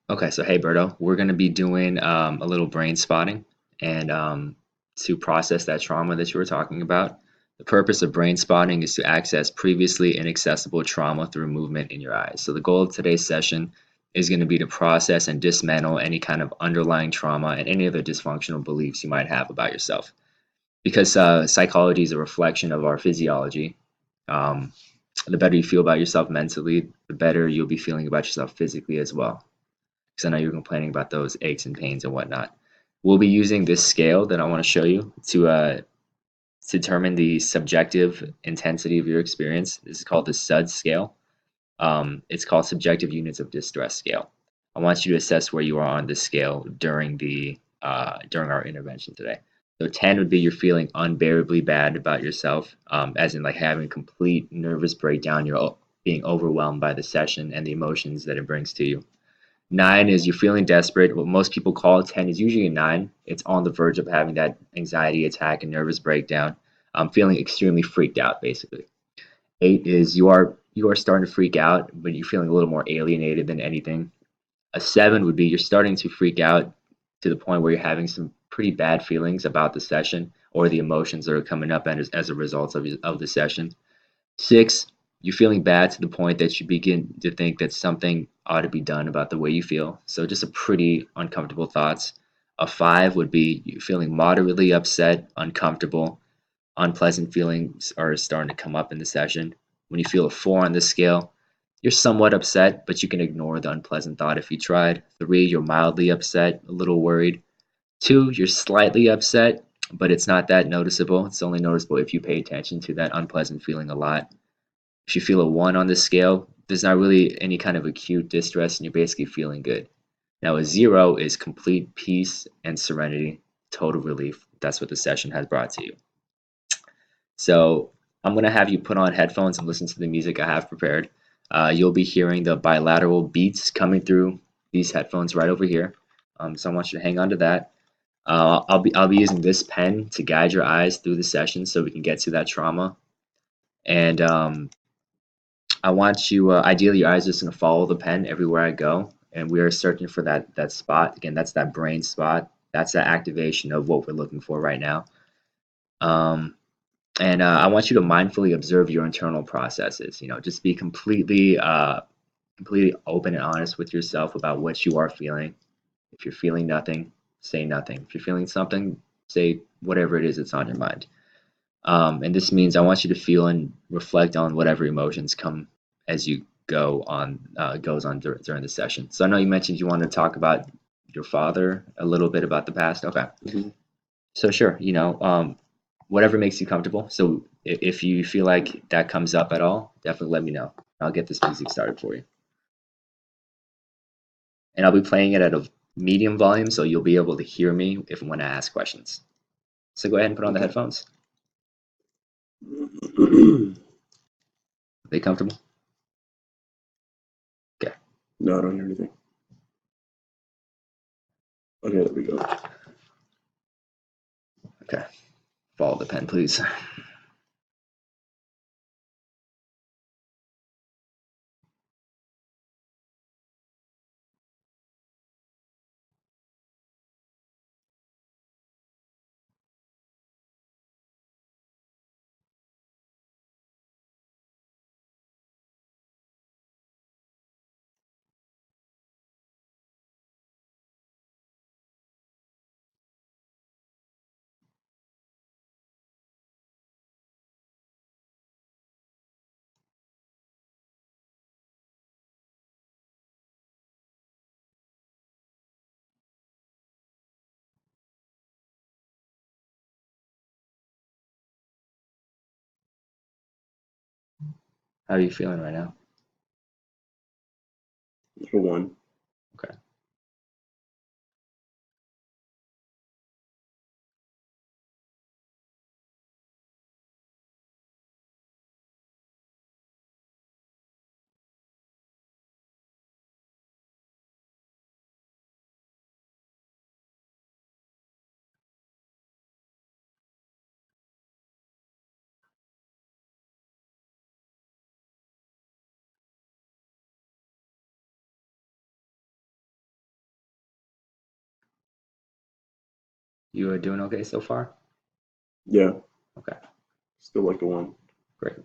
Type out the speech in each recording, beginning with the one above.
Okay, so hey Berto, we're going to be doing a little brain spotting and to process that trauma that you were talking about. The purpose of brain spotting is to access previously inaccessible trauma through movement in your eyes. So the goal of today's session is going to be to process and dismantle any kind of underlying trauma and any other dysfunctional beliefs you might have about yourself. Because psychology is a reflection of our physiology. Um, the better you feel about yourself mentally, the better you'll be feeling about yourself physically as well, because I know you're complaining about those aches and pains and whatnot. We'll be using this scale that I want to show you to determine the subjective intensity of your experience. This is called the SUD scale. It's called Subjective Units of Distress Scale. I want you to assess where you are on this scale during our intervention today. So 10 would be you're feeling unbearably bad about yourself, as in like having complete nervous breakdown. You're being overwhelmed by the session and the emotions that it brings to you. 9 is you're feeling desperate. What most people call a 10 is usually a 9. It's on the verge of having that anxiety attack and nervous breakdown. Feeling extremely freaked out, basically. 8 is you are starting to freak out, but you're feeling a little more alienated than anything. A 7 would be you're starting to freak out to the point where you're having some pretty bad feelings about the session or the emotions that are coming up as a result of the session. 6, you're feeling bad to the point that you begin to think that something ought to be done about the way you feel. So just a pretty uncomfortable thoughts. A 5 would be you feeling moderately upset, uncomfortable, unpleasant feelings are starting to come up in the session. When you feel a 4 on this scale, you're somewhat upset, but you can ignore the unpleasant thought if you tried. 3, you're mildly upset, a little worried. 2, you're slightly upset, but it's not that noticeable. It's only noticeable if you pay attention to that unpleasant feeling a lot. If you feel a 1 on this scale, there's not really any kind of acute distress and you're basically feeling good. Now, a 0 is complete peace and serenity, total relief. That's what the session has brought to you. So I'm going to have you put on headphones and listen to the music I have prepared. You'll be hearing the bilateral beats coming through these headphones right over here. So I want you to hang on to that. I'll be using this pen to guide your eyes through the session so we can get to that trauma. And I want you, ideally, your eyes are just going to follow the pen everywhere I go. And we are searching for that spot. Again, that's that brain spot. That's that activation of what we're looking for right now. Um, and I want you to mindfully observe your internal processes. Just be completely open and honest with yourself about what you are feeling. If you're feeling nothing, say nothing. If you're feeling something, say whatever it is that's on your mind. And this means I want you to feel and reflect on whatever emotions come as you goes on during the session. So I know you mentioned you want to talk about your father a little bit about the past. Okay. So sure, whatever makes you comfortable. So if you feel like that comes up at all, definitely let me know. I'll get this music started for you. And I'll be playing it at a medium volume so you'll be able to hear me if and when I ask questions. So go ahead and put on the headphones. Are they comfortable? Okay. No, I don't hear anything. Okay, there we go. Okay. Follow the pen, please. How are you feeling right now? For one. Okay. You are doing okay so far? Yeah, Okay, still like a 1. great.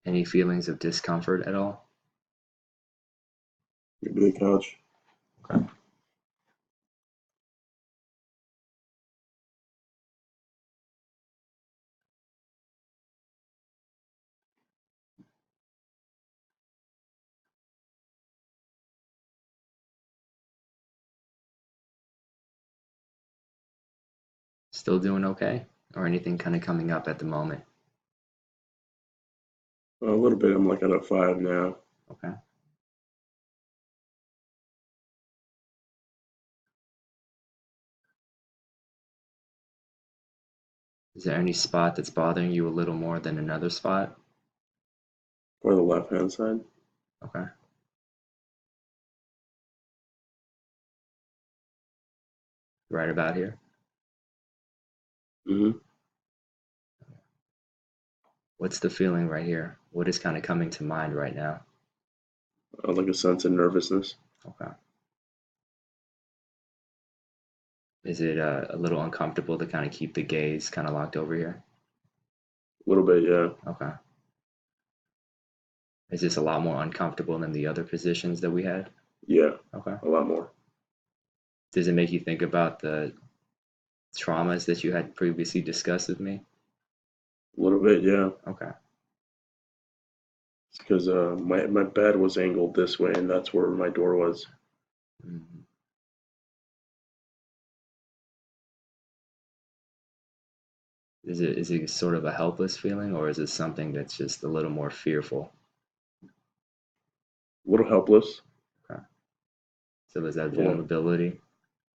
Any feelings of discomfort at all? Maybe the couch. Okay. Still doing okay? Or anything kind of coming up at the moment? A little bit. I'm like at a 5 now. Okay. Is there any spot that's bothering you a little more than another spot? Or the left-hand side. Okay. Right about here? Mm-hmm. What's the feeling right here? What is kind of coming to mind right now? Like a sense of nervousness. Okay. Is it a little uncomfortable to kind of keep the gaze kind of locked over here? A little bit, yeah. Okay. Is this a lot more uncomfortable than the other positions that we had? Yeah, Okay. a lot more. Does it make you think about the traumas that you had previously discussed with me? A little bit, yeah. Okay. Because my bed was angled this way, and that's where my door was. Mhm. Is it sort of a helpless feeling, or is it something that's just a little more fearful? A little helpless. Okay. So there's that Yeah, vulnerability,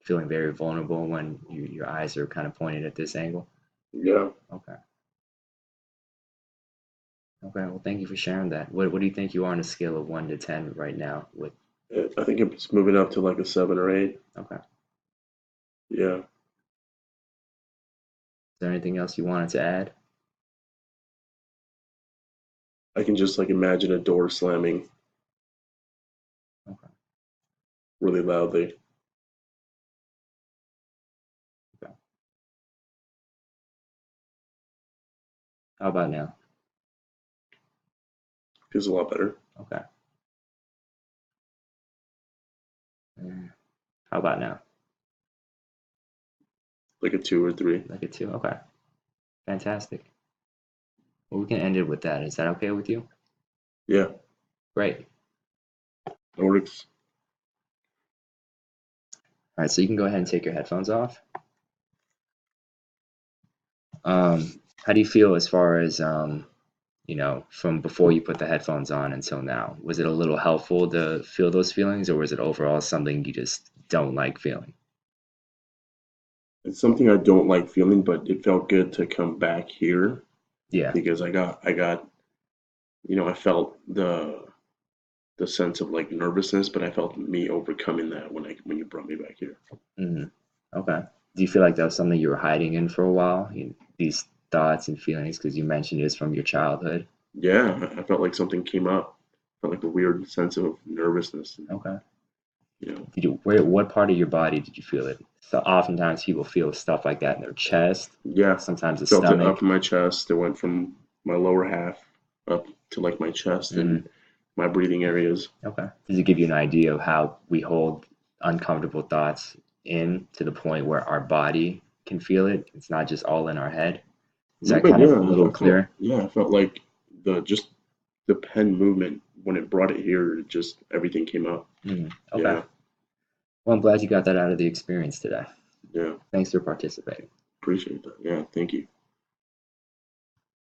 feeling very vulnerable when your eyes are kind of pointed at this angle. yeah. Okay. Okay. Well, thank you for sharing that. What do you think you are on a scale of 1 to 10 right now? With I think it's moving up to like a 7 or 8. okay. Yeah. Is there anything else you wanted to add? I can just like imagine a door slamming Okay. really loudly. Okay. How about now? Feels a lot better. Okay. How about now? Like a 2 or 3. Like a 2? Okay. Fantastic. Well, we can end it with that. Is that okay with you? Yeah, Great. that works. All right, so you can go ahead and take your headphones off. How do you feel as far as from before you put the headphones on until now? Was it a little helpful to feel those feelings, or was it overall something you just don't like feeling? It's something I don't like feeling, but it felt good to come back here Yeah. because I felt the sense of like nervousness, but I felt me overcoming that when you brought me back here. Hmm. Okay. Do you feel like that was something you were hiding in for a while? These thoughts and feelings, because you mentioned it's from your childhood. Yeah, I felt like something came up. Felt like a weird sense of nervousness. Okay. You know, What part of your body did you feel it? So oftentimes people feel stuff like that in their chest, yeah, sometimes the felt it up stomach. in my chest. It went from my lower half up to like my chest Hmm. and my breathing areas. Okay. Does it give you an idea of how we hold uncomfortable thoughts in to the point where our body can feel it? It's not just all in our head. A Is little that bit, kind of yeah. a little clearer? I felt like just the pen movement when it brought it here, it just everything came up. Okay. Yeah, Well, I'm glad you got that out of the experience today. yeah. Thanks for participating. Appreciate that. Yeah, thank you.